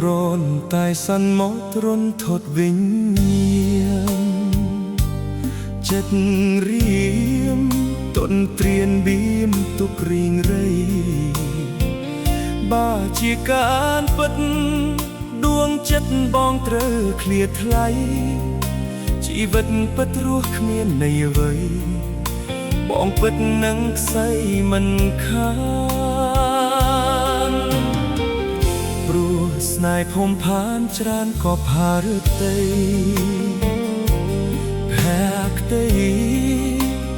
ក្រនតែសន្មត់រន្ធត់វិញចិត្តរៀមទន់ត្រៀនបៀមទុករៀងរៃបើជាការពិតដួងចិត្តបងត្រូវឃ្លាតថ្លៃជីវិតពិតរស់គ្មានន័យអ្វីបងពិតនឹងខ្សែមិនខានព្រោះស្នេហ៍ភូមិផានច្រើនក៏ផារតីផែខ្ទេ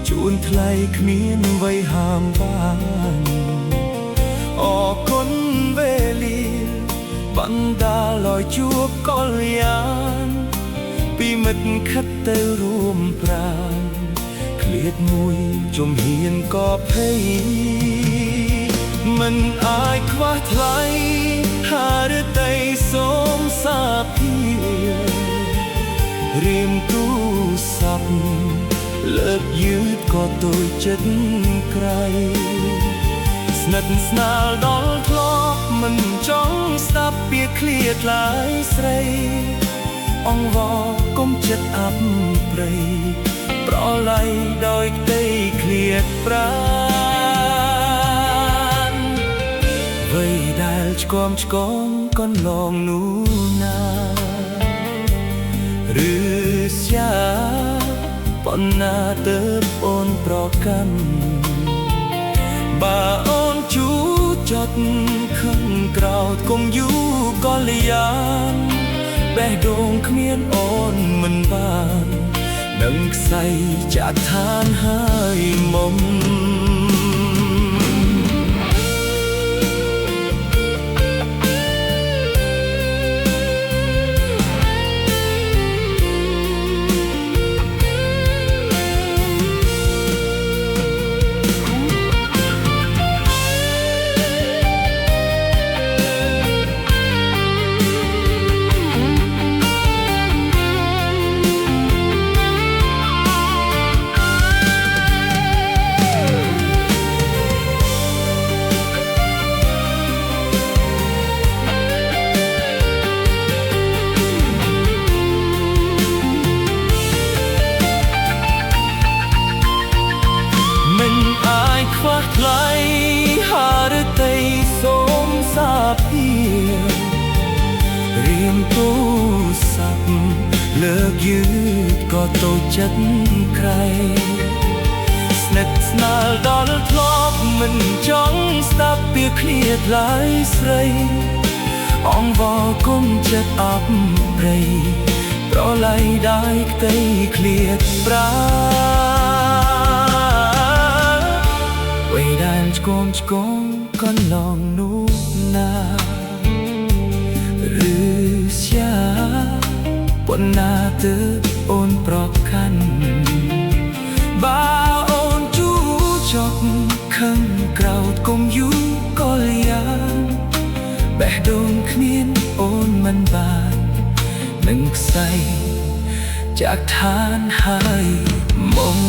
ជួនថ្លៃគ្មានអ្វីហាមបានអរគុណវេលាបណ្ដាលឲ្យជួបកល្យានពីមិត្តខិតទៅរួមប្រាណឃ្លាតមួយជំហានក៏ភ័យមិនអាចខ្វះថ្លៃហារតីសូមសាភារៀមទូស័ព្ទលើកយឺតក៏ទូចចិត្តក្រៃស្និទ្ធស្នាលដល់ធ្លាប់មិនចង់ស្ដាប់ពាក្យឃ្លាតឡាយស្រីអង្វរកុំចិត្តអាប់ព្រៃប្រឡ័យដោយក្តីឃ្លាតប្រាណអ្វីដែលឆ្គាំឆ្កងកន្លងនោះណាឬស្យាប៉ុណ្ណាទៅអូនប្រកាន់បើអូនជូចត់ខឹងក្រោតគុំយូកល្យានបេះដូងគ្មានអូនមិនបាននឹងខ្សែចាក់ឋានហើយមុំខ្វះថ្លៃហារតីសូមសាភារៀមទូស័ព្ទលើកយឺតក៏តូចចិត្តក្រៃស្និទ្ធស្នាលដល់ធ្លាប់មិនចង់ស្ដាប់ពាក្យឃ្លាតឡាយស្រីអង្វរគុំចិត្តអាប់ព្រៃប្រឡ័យដោយក្តីឃ្លាតប្រាឆ្គងឆ្គងកន្លងនោះណាឬស្យាប៉ុណ្ណាទៅអូនប្រកាន់បើអូនជូចត់ខឹងក្រោតគុំយូកល្យានបេះដូងគ្មានអូនមិនបាននឹងខ្សែចាក់ឋានហើយមុំ